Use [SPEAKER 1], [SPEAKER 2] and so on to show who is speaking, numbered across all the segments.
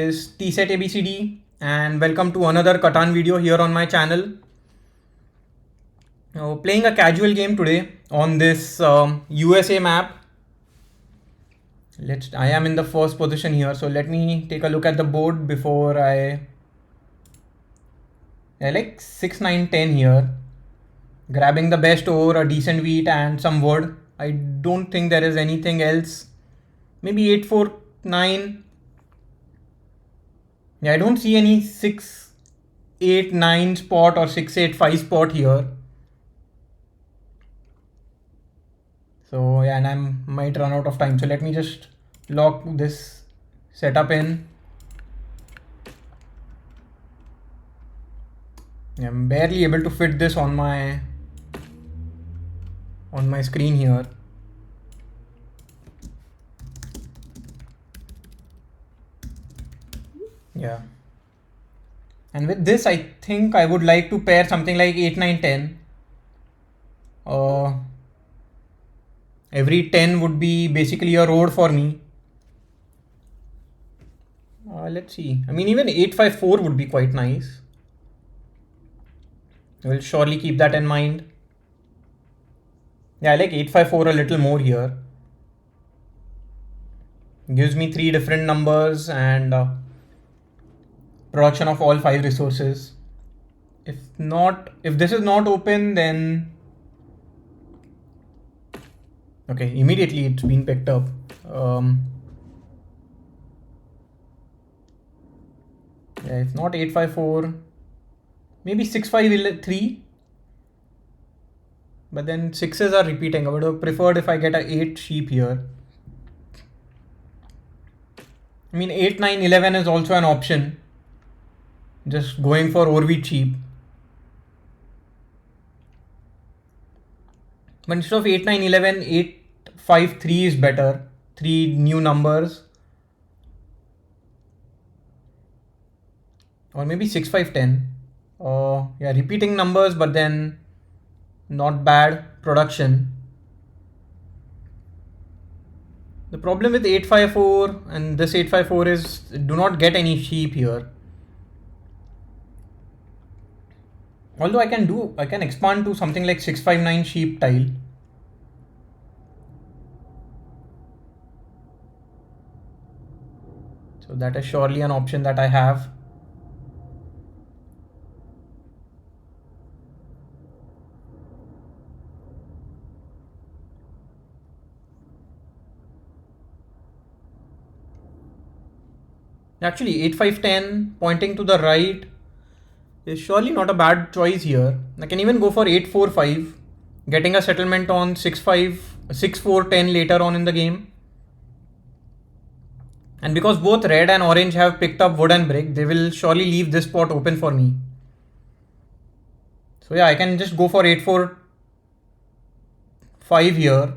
[SPEAKER 1] Is T-Set ABCD and welcome to another Catan video here on my channel. Playing a casual game today on this USA map. I am in the first position here, so let me take a look at the board before I like 6, 9, 10 here. Grabbing the best ore, a decent wheat and some wood. I don't think there is anything else. Maybe 8, 4, 9. Yeah, I don't see any 6, 8, 9 spot or 6, 8, 5 spot here. So yeah, and I might run out of time. So let me just lock this setup in. I'm barely able to fit this on my screen here. Yeah. And with this, I think I would like to pair something like 8, 9, 10. Every 10 would be basically a road for me. Let's see. I mean, even 8, 5, 4 would be quite nice. I will surely keep that in mind. Yeah, I like 8, 5, 4 a little more here. Gives me 3 different numbers and production of all 5 resources. If this is not open, then okay, immediately it's been picked up. Yeah, if not 8, 5, 4, maybe 6, 5, 3. But then 6s are repeating. I would have preferred if I get a 8 sheep here. I mean 8, 9, 11 is also an option. Just going for ore wheat sheep. But instead of 8, 9, 11, 8, 5, 3 is better. 3 new numbers. Or maybe 6, 5, 10. Yeah, repeating numbers, but then not bad production. The problem with 854 and this 854 is do not get any sheep here. Although I can expand to something like 659 sheep tile. So that is surely an option that I have. Actually 8, 5, 10 pointing to the right is surely not a bad choice here. I can even go for 8, 4, 5, getting a settlement on 6, 5, 6, 4, 10 later on in the game. And because both red and orange have picked up wood and brick, they will surely leave this spot open for me. So yeah, I can just go for 8, 4, 5 here.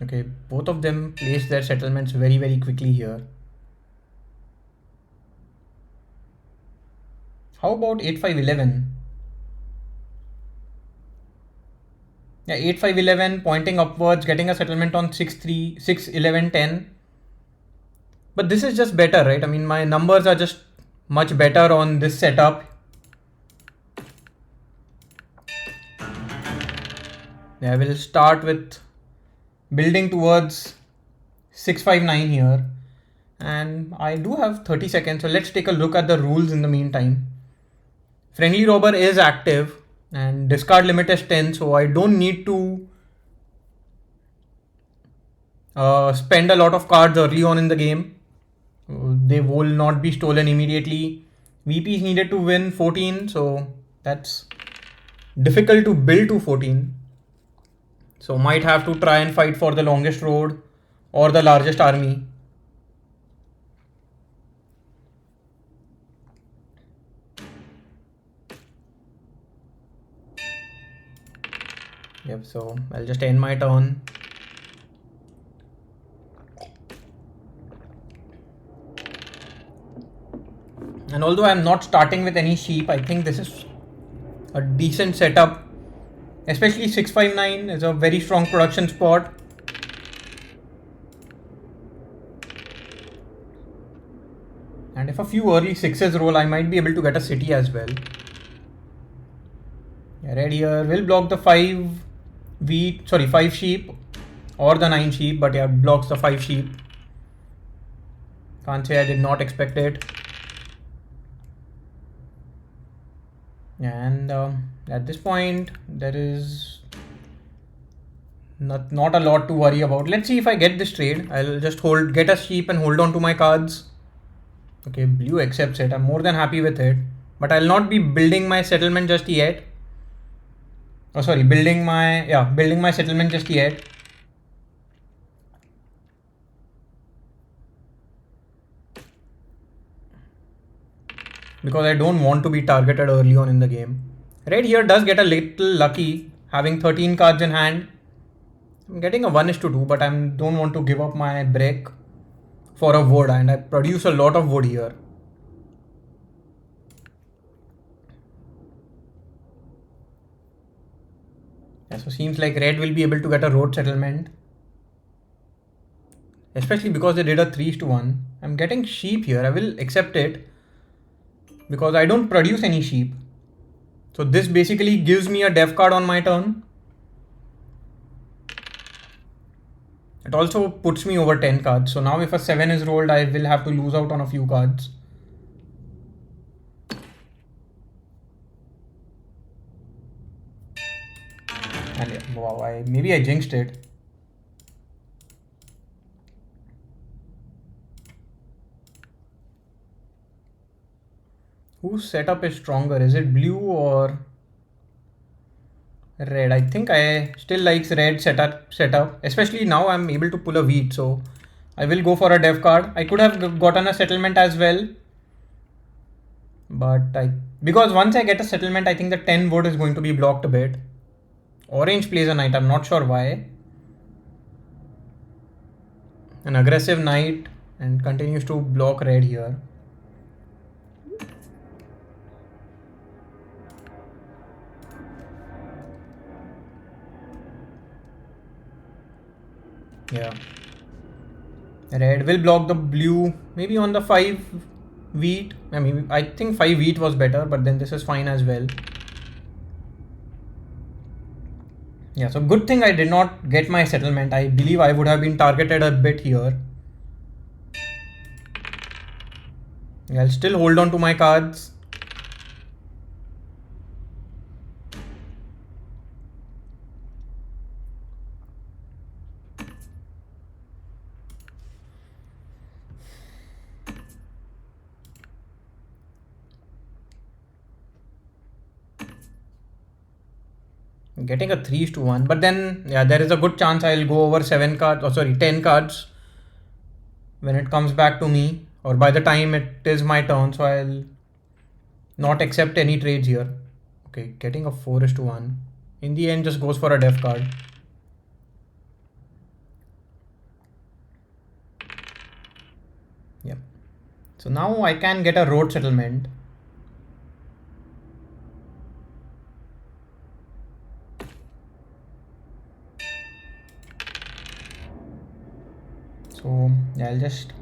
[SPEAKER 1] Okay, both of them place their settlements very, very quickly here. How about 8, 5, 11? Yeah, 8, 5, 11 pointing upwards, getting a settlement on 6, 3, 6, 11, 10. But this is just better, right? I mean, my numbers are just much better on this setup. Yeah, I will start with building towards 6, 5, 9 here. And I do have 30 seconds, so let's take a look at the rules in the meantime. Friendly robber is active and discard limit is 10, so I don't need to spend a lot of cards early on in the game. They will not be stolen immediately. VP is needed to win 14, so that's difficult to build to 14. So might have to try and fight for the longest road or the largest army. Yep, so I'll just end my turn. And although I'm not starting with any sheep, I think this is a decent setup Especially 659 is a very strong production spot. And if a few early sixes roll, I might be able to get a city as well. Yeah, red here will block the 5 sheep or the 9 sheep, but yeah, blocks the 5 sheep. Can't say I did not expect it. And at this point, there is not a lot to worry about. Let's see if I get this trade. I'll just get a sheep and hold on to my cards. Okay, blue accepts it. I'm more than happy with it. But I'll not be building my settlement just yet. Oh, sorry, building my settlement just yet. Because I don't want to be targeted early on in the game. Red here does get a little lucky, having 13 cards in hand. I'm getting a 1:2, but I don't want to give up my break for a wood, and I produce a lot of wood here. Yeah, so seems like red will be able to get a road settlement. Especially because they did a 3:1. I'm getting sheep here. I will accept it because I don't produce any sheep. So this basically gives me a dev card on my turn. It also puts me over 10 cards. So now if a 7 is rolled, I will have to lose out on a few cards. And yeah, wow, maybe I jinxed it. Whose setup is stronger? Is it blue or red? I think I still likes red setup. Especially now I'm able to pull a wheat, so I will go for a dev card. I could have gotten a settlement as well. But because once I get a settlement, I think the 10 wood is going to be blocked a bit. Orange plays a knight, I'm not sure why. An aggressive knight and continues to block red here. Yeah. Red will block the blue, maybe on the 5 wheat. I mean, I think 5 wheat was better, but then this is fine as well. Yeah, so good thing I did not get my settlement. I believe I would have been targeted a bit here. I'll still hold on to my cards. Getting a 3:1, but then yeah, there is a good chance I'll go over 7 cards, or sorry, 10 cards when it comes back to me, or by the time it is my turn, so I'll not accept any trades here. Okay, getting a 4:1. In the end, just goes for a dev card. Yep. So now I can get a road settlement. So yeah, I'll just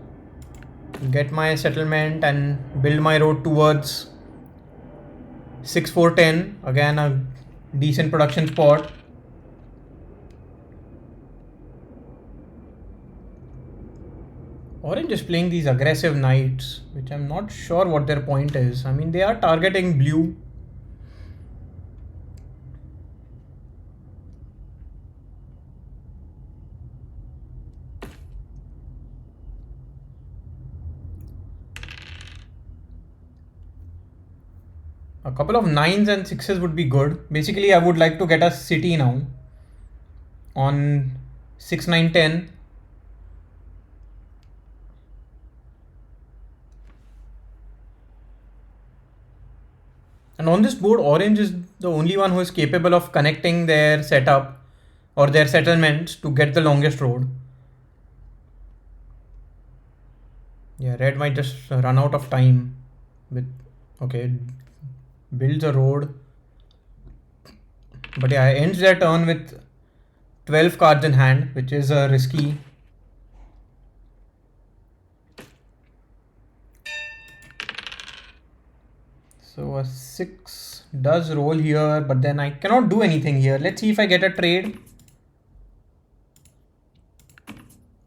[SPEAKER 1] get my settlement and build my road towards 6-4-10. Again, a decent production spot. Orange is playing these aggressive knights, which I'm not sure what their point is. I mean, they are targeting blue. A couple of 9s and 6s would be good. Basically, I would like to get a city now on 6, 9, 10. And on this board, orange is the only one who is capable of connecting their setup or their settlements to get the longest road. Yeah, red might just run out of time with, okay, builds a road. But yeah, ends their turn with 12 cards in hand, which is risky. So a 6 does roll here, but then I cannot do anything here. Let's see if I get a trade.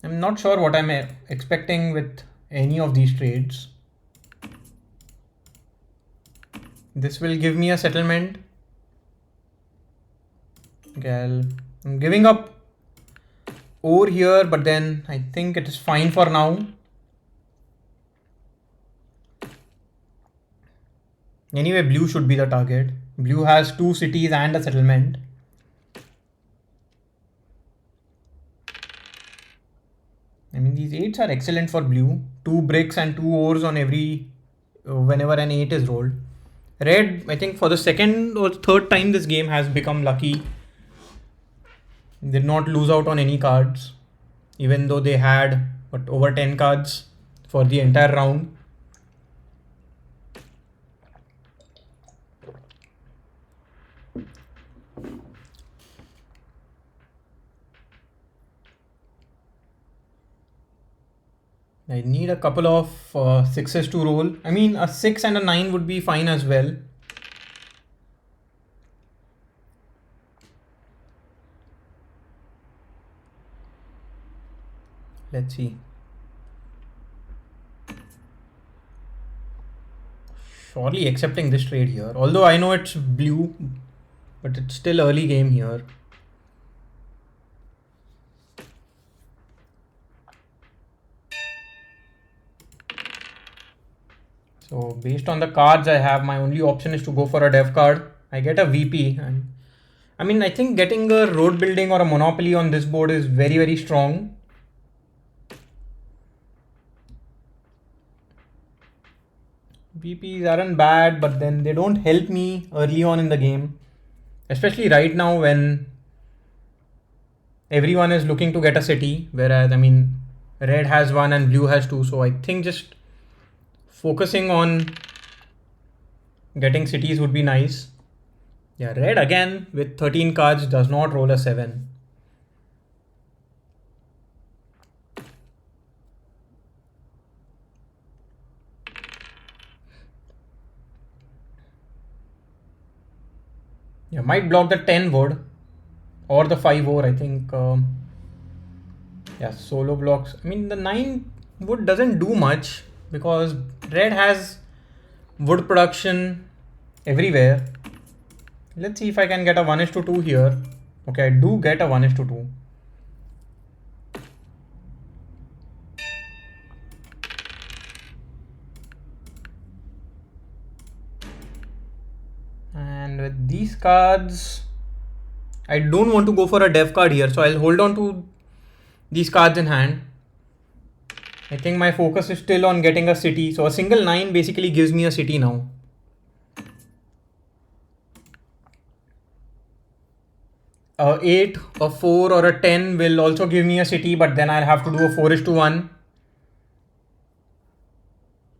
[SPEAKER 1] I'm not sure what I'm expecting with any of these trades. This will give me a settlement. Okay, I'm giving up ore here, but then I think it is fine for now. Anyway, blue should be the target. Blue has 2 cities and a settlement. I mean, these 8s are excellent for blue. 2 bricks and 2 ores on every whenever an 8 is rolled. Red, I think for the second or third time this game has become lucky. Did not lose out on any cards, even though they had over 10 cards for the entire round. I need a couple of 6s to roll. I mean, a 6 and a 9 would be fine as well. Let's see. Surely accepting this trade here. Although I know it's blue, but it's still early game here. So based on the cards I have, my only option is to go for a dev card. I get a VP, and I mean, I think getting a road building or a monopoly on this board is very, very strong. VPs aren't bad, but then they don't help me early on in the game, especially right now when everyone is looking to get a city, whereas I mean, red has 1 and blue has 2. So I think just focusing on getting cities would be nice. Yeah, red again with 13 cards does not roll a 7. Yeah, might block the 10 wood or the 5 ore, I think. Yeah, solo blocks. I mean, the 9 wood doesn't do much because red has wood production everywhere. Let's see if I can get a 1:2 here. Okay, I do get a 1:2. And with these cards, I don't want to go for a dev card here, so I'll hold on to these cards in hand. I think my focus is still on getting a city. So a single 9 basically gives me a city now. A 8, a 4 or a 10 will also give me a city, but then I'll have to do a 4:1.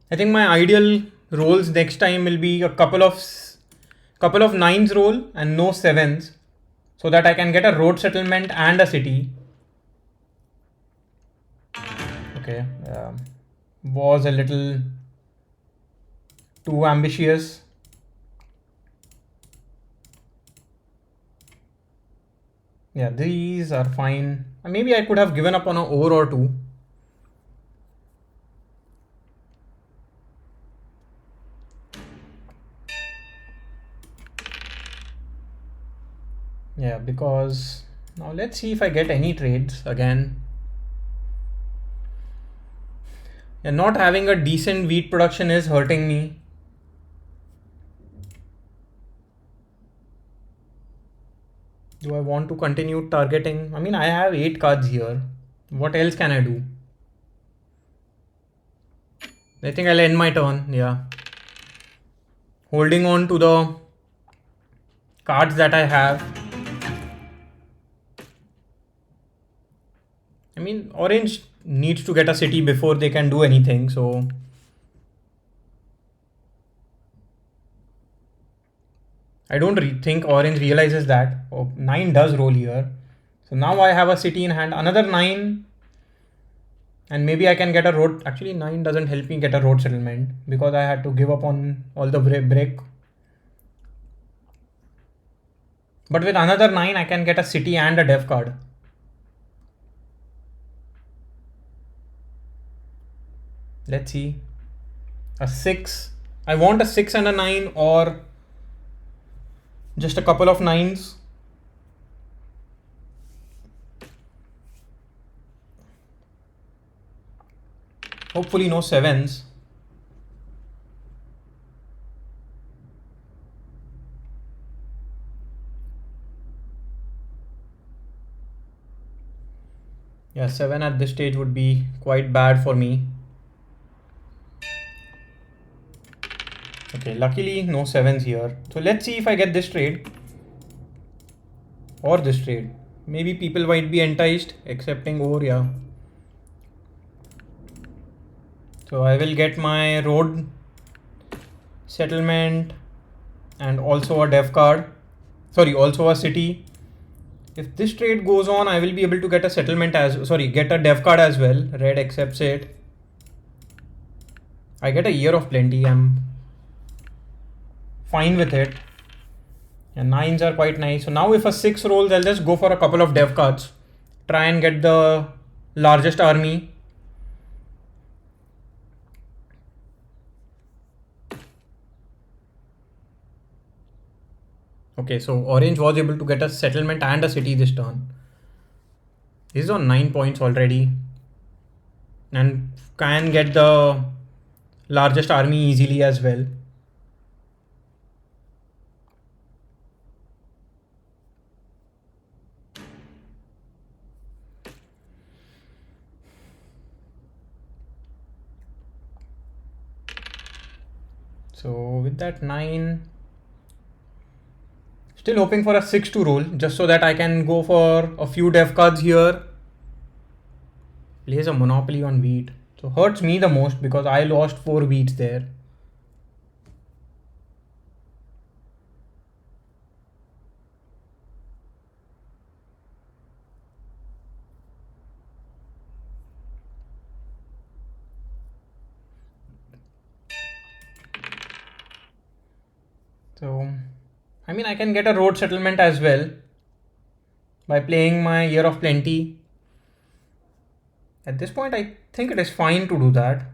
[SPEAKER 1] I think my ideal rolls next time will be a couple of 9s roll and no 7s, so that I can get a road settlement and a city. Okay, was a little too ambitious. Yeah, these are fine. Maybe I could have given up on an ore or 2. Yeah, because now let's see if I get any trades again. Yeah, not having a decent wheat production is hurting me. Do I want to continue targeting? I mean, I have 8 cards here. What else can I do? I think I'll end my turn. Yeah. Holding on to the cards that I have. I mean, orange needs to get a city before they can do anything. So I don't think orange realizes that. Oh, 9 does roll here. So now I have a city in hand, another 9. And maybe I can get a road. Actually, 9 doesn't help me get a road settlement because I had to give up on all the brick. But with another 9, I can get a city and a dev card. Let's see. A 6. I want a 6 and a 9 or just a couple of 9s. Hopefully no 7s. Yeah, 7 at this stage would be quite bad for me. Okay, luckily no 7s here. So let's see if I get this trade or this trade. Maybe people might be enticed accepting over, yeah. So I will get my road settlement and also a dev card. Sorry, also a city. If this trade goes on, I will be able to get a settlement get a dev card as well. Red accepts it. I get a year of plenty. I'm fine with it. And 9s are quite nice. So now if a 6 rolls, I'll just go for a couple of dev cards. Try and get the largest army. Okay, so orange was able to get a settlement and a city this turn. He's on 9 points already. And can get the largest army easily as well. So with that 9, still hoping for a 6 to roll just so that I can go for a few dev cards here. Plays a monopoly on wheat. So hurts me the most because I lost 4 wheats there. So, I mean, I can get a road settlement as well by playing my Year of Plenty. At this point, I think it is fine to do that.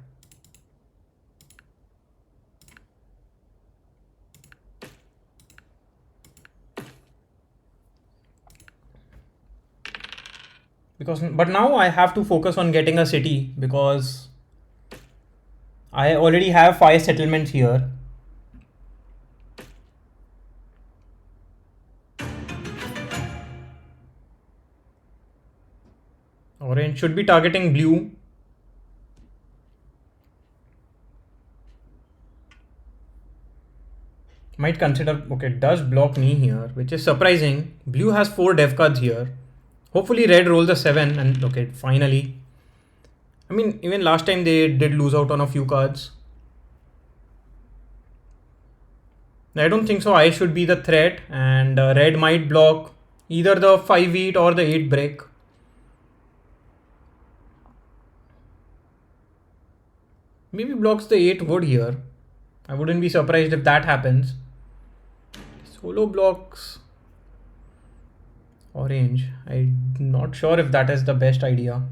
[SPEAKER 1] But now I have to focus on getting a city because I already have 5 settlements here. Orange should be targeting blue. Might consider, okay, it does block me here, which is surprising. Blue has 4 dev cards here. Hopefully red rolls a 7 and okay, finally. I mean, even last time they did lose out on a few cards. I don't think so. I should be the threat and red might block either the 5 wheat or the 8 brick. Maybe blocks the 8 wood here. I wouldn't be surprised if that happens. Solo blocks orange. I'm not sure if that is the best idea.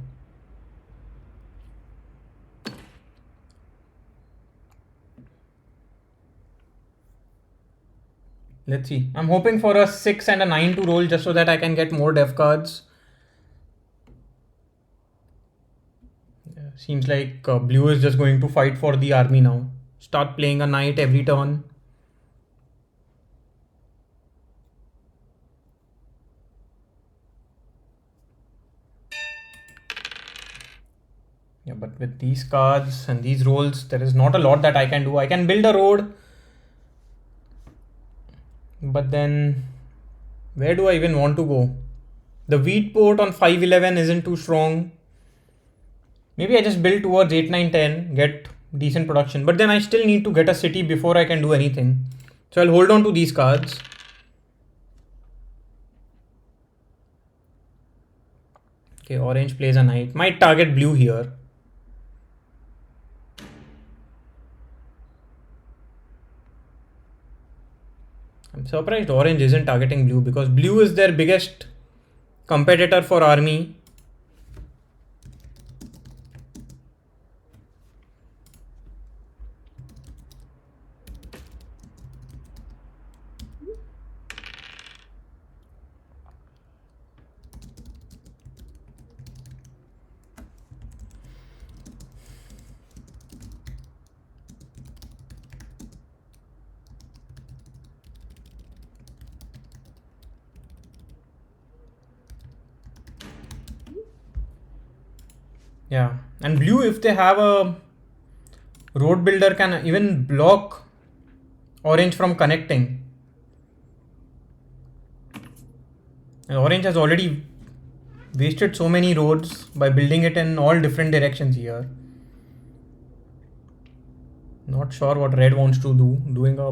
[SPEAKER 1] Let's see. I'm hoping for a 6 and a 9 to roll just so that I can get more dev cards. Seems like blue is just going to fight for the army now. Start playing a knight every turn. Yeah, but with these cards and these rolls, there is not a lot that I can do. I can build a road. But then where do I even want to go? The wheat port on 511 isn't too strong. Maybe I just build towards 8, 9, 10, get decent production. But then I still need to get a city before I can do anything. So I'll hold on to these cards. Okay, orange plays a knight. Might target blue here. I'm surprised orange isn't targeting blue because blue is their biggest competitor for army. Yeah, and blue, if they have a road builder, can even block orange from connecting. And orange has already wasted so many roads by building it in all different directions here. Not sure what red wants to do. Doing a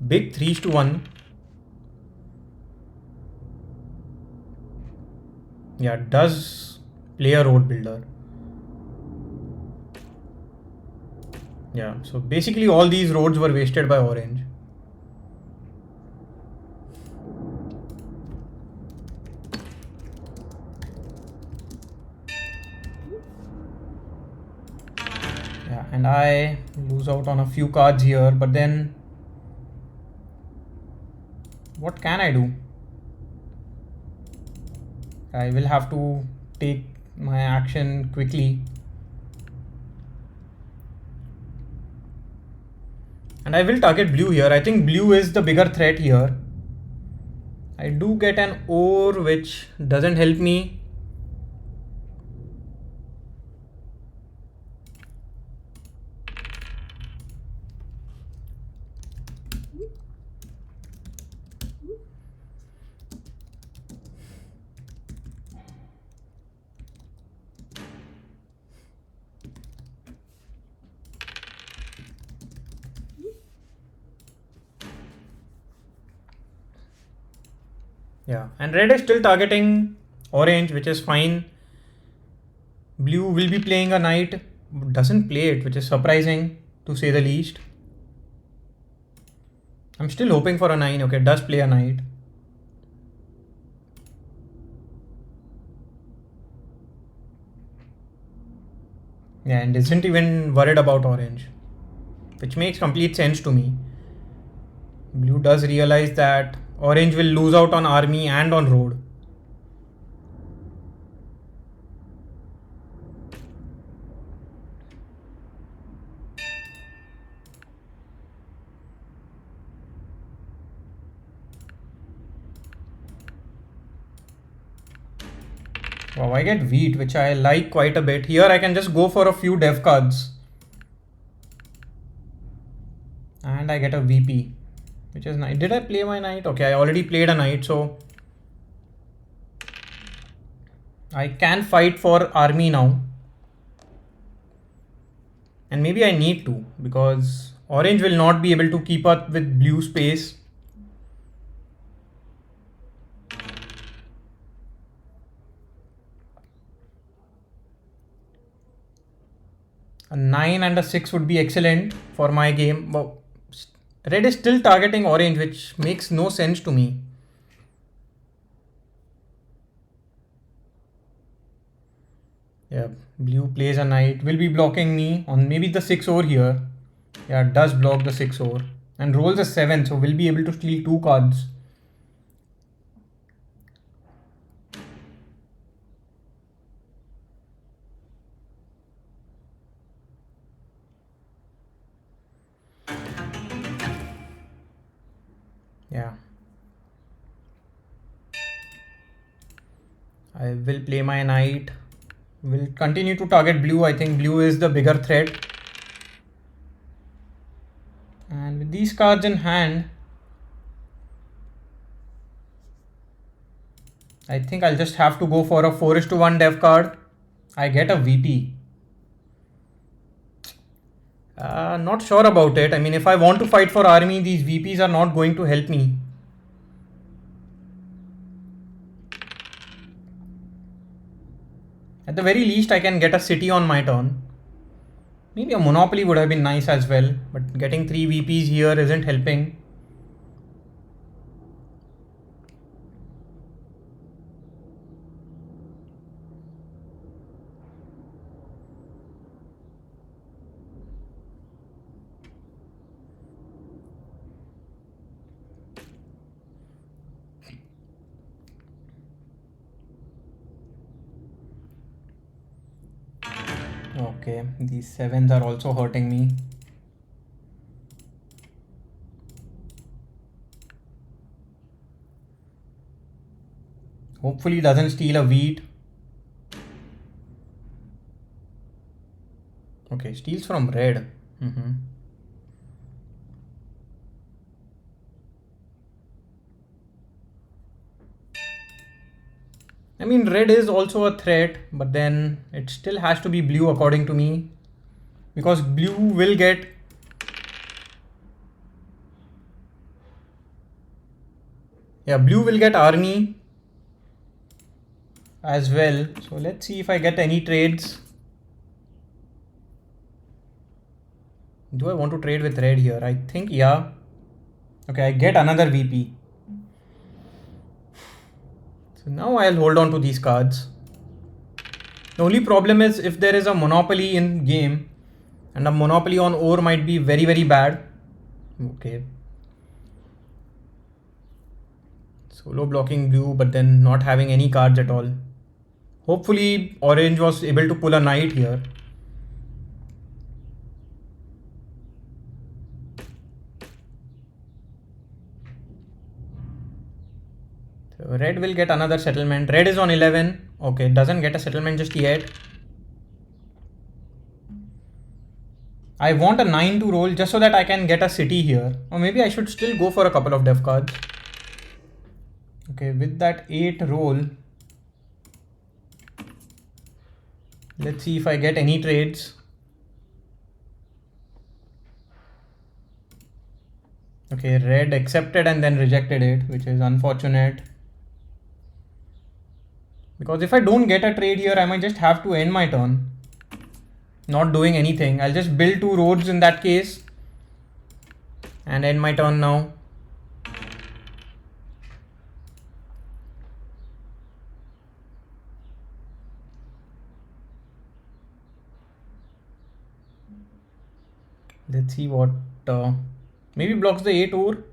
[SPEAKER 1] big 3-1. Yeah, does play a road builder. Yeah, so basically all these roads were wasted by orange. Yeah, and I lose out on a few cards here, but then what can I do? I will have to take my action quickly. And I will target blue here. I think blue is the bigger threat here. I do get an ore which doesn't help me. Yeah, and red is still targeting orange, which is fine. Blue will be playing a knight, doesn't play it, which is surprising to say the least. I'm still hoping for a 9. Okay, does play a knight. Yeah, and isn't even worried about orange, which makes complete sense to me. Blue does realize that orange will lose out on army and on road. Wow, I get wheat, which I like quite a bit. Here I can just go for a few dev cards. And I get a VP, which is nice. Did I play my knight? Okay, I already played a knight, so I can fight for army now. And maybe I need to, because orange will not be able to keep up with blue space. A 9 and a 6 would be excellent for my game. Well, red is still targeting orange, which makes no sense to me. Yeah, blue plays a knight, will be blocking me on maybe the 6 ore here. Yeah, does block the 6 ore and rolls a 7, so we'll be able to steal 2 cards. Yeah. I will play my knight. Will continue to target blue. I think blue is the bigger threat. And with these cards in hand, I think I'll just have to go for a 4:1 dev card. I get a VP. Not sure about it. I mean, if I want to fight for army, these VPs are not going to help me. At the very least, I can get a city on my turn. Maybe a monopoly would have been nice as well, but getting 3 VPs here isn't helping. Okay, these 7s are also hurting me. Hopefully doesn't steal a wheat. Okay, steals from red. I mean, red is also a threat, but then it still has to be blue according to me. Because blue will get... Yeah, blue will get army as well. So let's see if I get any trades. Do I want to trade with red here? I think, yeah. Okay, I get another VP. So now I'll hold on to these cards. The only problem is if there is a monopoly in game, and a monopoly on ore might be very, very bad. Okay. Solo blocking blue, but then not having any cards at all. Hopefully orange was able to pull a knight here. So red will get another settlement. Red is on 11. Okay, doesn't get a settlement just yet. I want a 9 to roll just so that I can get a city here. Or maybe I should still go for a couple of dev cards. Okay, with that 8 roll, let's see if I get any trades. Okay, red accepted and then rejected it, which is unfortunate. Because if I don't get a trade here, I might just have to end my turn. Not doing anything. I'll just build 2 roads in that case. And end my turn now. Let's see what... maybe blocks the 8 ore.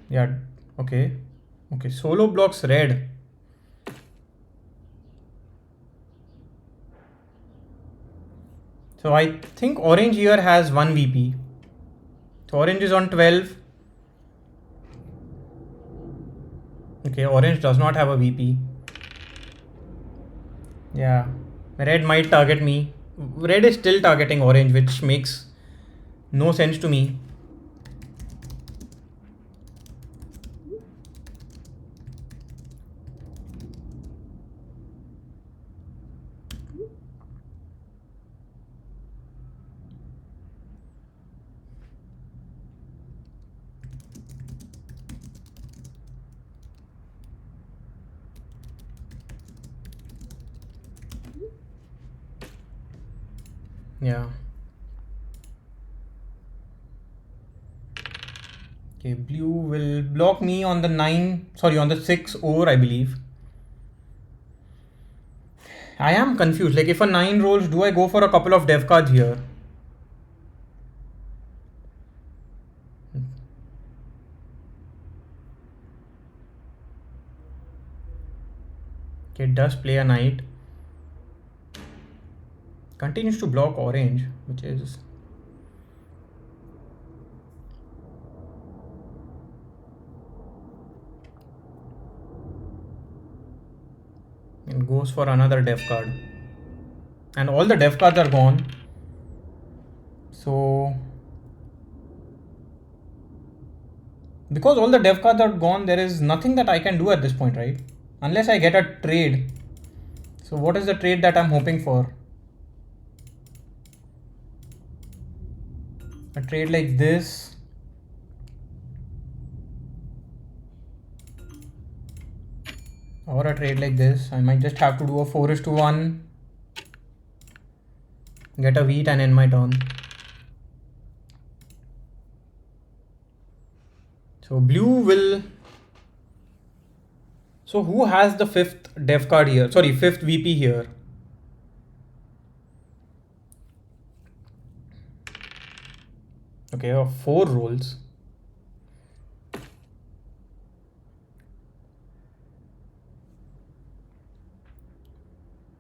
[SPEAKER 1] Yeah, okay. Okay, solo blocks red. So I think orange here has 1 VP. So orange is on 12. Okay, orange does not have a VP. Yeah, red might target me. Red is still targeting orange, which makes no sense to me. Yeah. Okay, blue will block me on the 6 ore, I believe. I am confused. Like if a 9 rolls, do I go for a couple of dev cards here? Okay, it does play a knight. Continues to block orange, which is... and goes for another dev card. And all the dev cards are gone. So... because all the dev cards are gone, there is nothing that I can do at this point, right? Unless I get a trade. So what is the trade that I'm hoping for? A trade like this. or a trade like this. I might just have to do a 4:1, get a wheat and end my turn. So blue will, so who has the 5th dev card here? Sorry, 5th VP here. Okay, 4 rolls.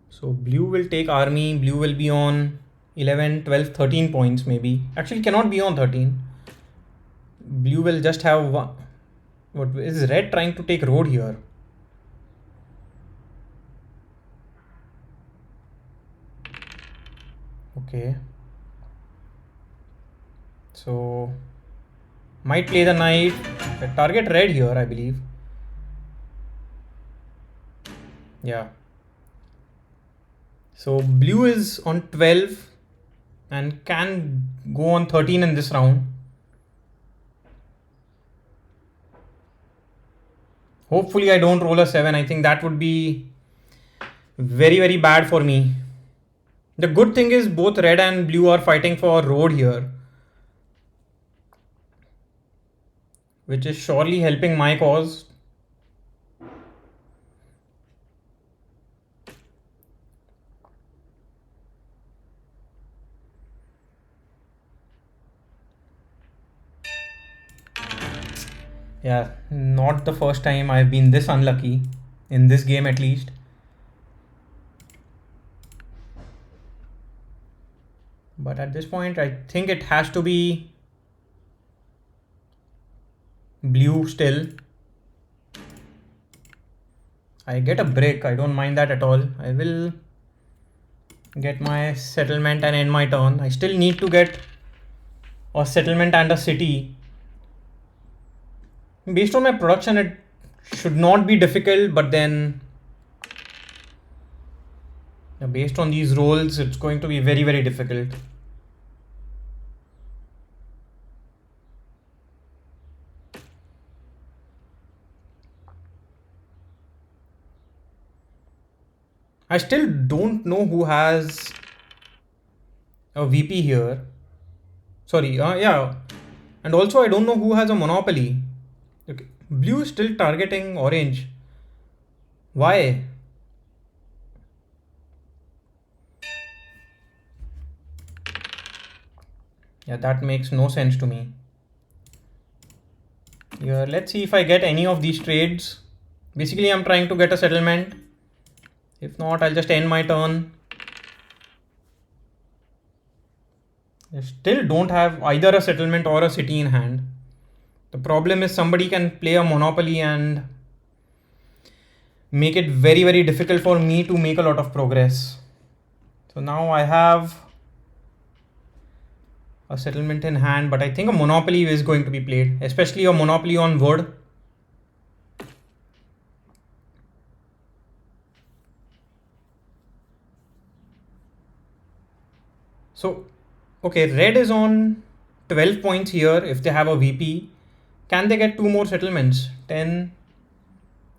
[SPEAKER 1] So blue will take army, blue will be on 11, 12, 13 points maybe. Actually cannot be on 13. Blue will just have one. What is red trying to take road here? Okay. So might play the knight. Target red here, I believe. Yeah. So blue is on 12 and can go on 13 in this round. Hopefully I don't roll a 7. I think that would be very, very bad for me. The good thing is both red and blue are fighting for road here, which is surely helping my cause. Yeah, not the first time I've been this unlucky in this game at least. But at this point, I think it has to be blue still. I get a brick, I don't mind that at all. I will get my settlement and end my turn. I still need to get a settlement and a city. Based on my production, it should not be difficult, but then based on these rolls, it's going to be very, very difficult. I still don't know who has a VP here. Sorry, yeah. And also I don't know who has a monopoly. Okay, blue is still targeting orange. Why? Yeah, that makes no sense to me. Here, let's see if I get any of these trades. Basically, I'm trying to get a settlement. If not, I'll just end my turn. I still don't have either a settlement or a city in hand. The problem is somebody can play a monopoly and make it very, very difficult for me to make a lot of progress. So now I have a settlement in hand, but I think a monopoly is going to be played, especially a monopoly on wood. So, okay, red is on 12 points here if they have a VP. Can they get 2 more settlements? 10,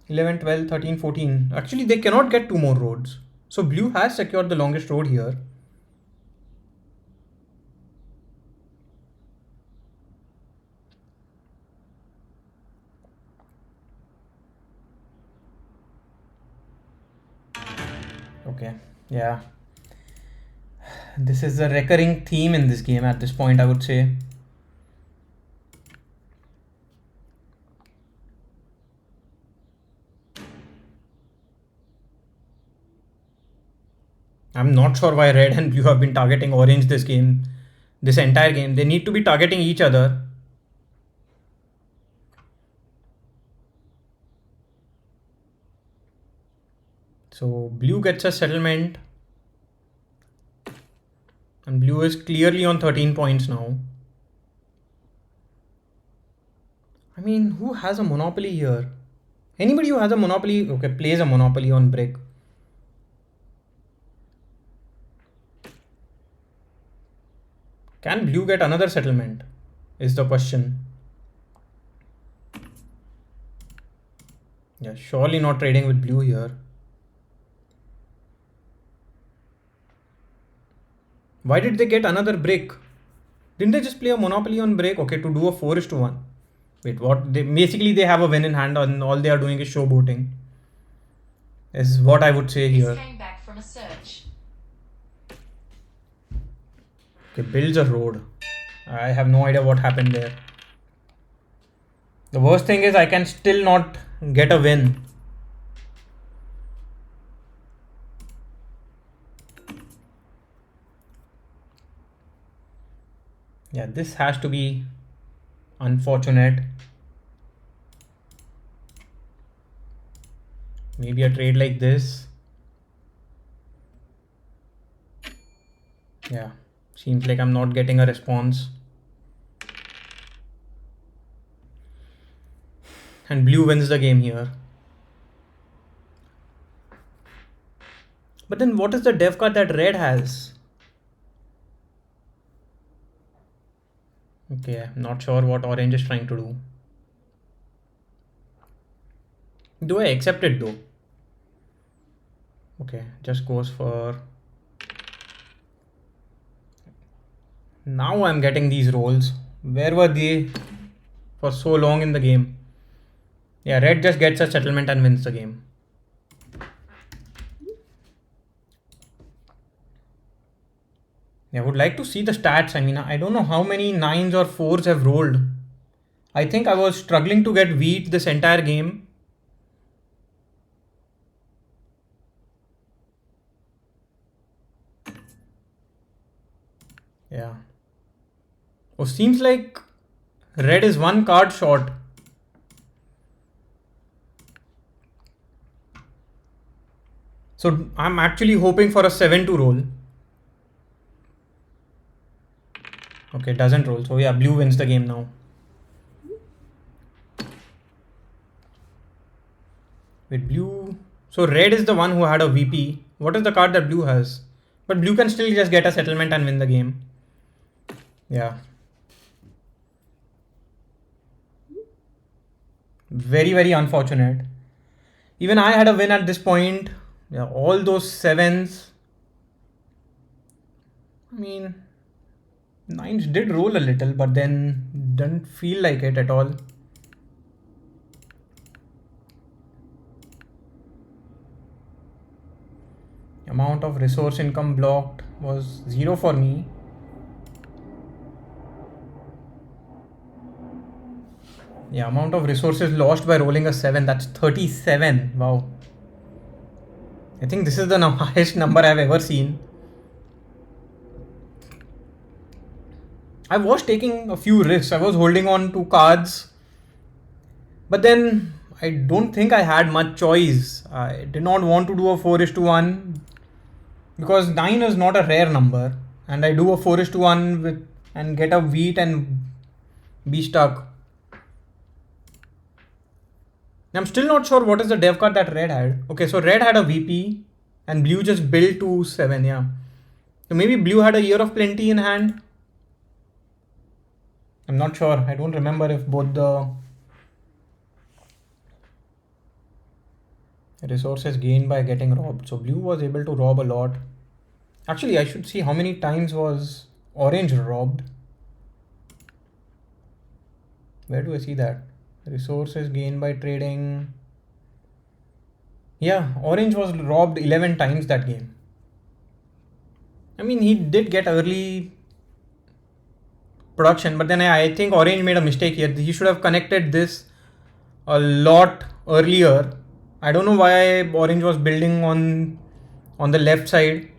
[SPEAKER 1] 11, 12, 13, 14. Actually, they cannot get 2 more roads. So blue has secured the longest road here. Okay, yeah. This is a recurring theme in this game at this point, I would say. I'm not sure why red and blue have been targeting orange this game, this entire game. They need to be targeting each other. So blue gets a settlement. And blue is clearly on 13 points now. I mean, who has a monopoly here? Anybody who has a monopoly, okay, plays a monopoly on brick. Can blue get another settlement? Is the question. Yeah, surely not trading with blue here. Why did they get another brick? Didn't they just play a monopoly on break? Okay, to do a 4:1. Wait, what? Basically they have a win in hand and all they are doing is showboating. Is what I would say here.
[SPEAKER 2] Came back from a search.
[SPEAKER 1] Okay, builds a road. I have no idea what happened there. The worst thing is I can still not get a win. Yeah, this has to be unfortunate. Maybe a trade like this. Yeah, seems like I'm not getting a response. And blue wins the game here. But then what is the dev card that red has? Okay, I'm not sure what orange is trying to do. Do I accept it though? Okay, just goes for... Now I'm getting these rolls. Where were they for so long in the game? Yeah, red just gets a settlement and wins the game. I would like to see the stats. I mean, I don't know how many 9s or 4s have rolled. I think I was struggling to get wheat this entire game. Yeah. Oh, seems like red is one card short. So I'm actually hoping for a 7 to roll. Okay, doesn't roll. So yeah, blue wins the game now. With blue. So red is the one who had a VP. What is the card that blue has? But blue can still just get a settlement and win the game. Yeah. Very, very unfortunate. Even I had a win at this point. Yeah, all those 7s. I mean, 9s did roll a little, but then didn't feel like it at all. Amount of resource income blocked was 0 for me. Yeah, amount of resources lost by rolling a 7. That's 37. Wow. I think this is the highest number I've ever seen. I was taking a few risks. I was holding on to cards. But then I don't think I had much choice. I did not want to do a 4:1 because 9 is not a rare number. And I do a 4:1 with and get a wheat and be stuck. I'm still not sure what is the dev card that red had. Okay, so red had a VP and blue just built to 7, yeah. So maybe blue had a year of plenty in hand. I'm not sure. I don't remember if both the resources gained by getting robbed. So blue was able to rob a lot. Actually, I should see how many times was orange robbed. Where do I see that? Resources gained by trading. Yeah, orange was robbed 11 times that game. I mean, he did get early production, but then I think orange made a mistake here. He should have connected this a lot earlier. I don't know why orange was building on the left side.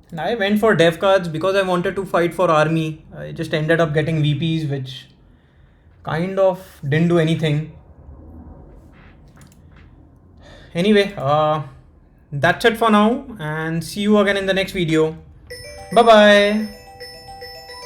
[SPEAKER 1] And I went for dev cards because I wanted to fight for army. I just ended up getting VPs, which kind of didn't do anything. Anyway, that's it for now, and see you again in the next video. Bye bye.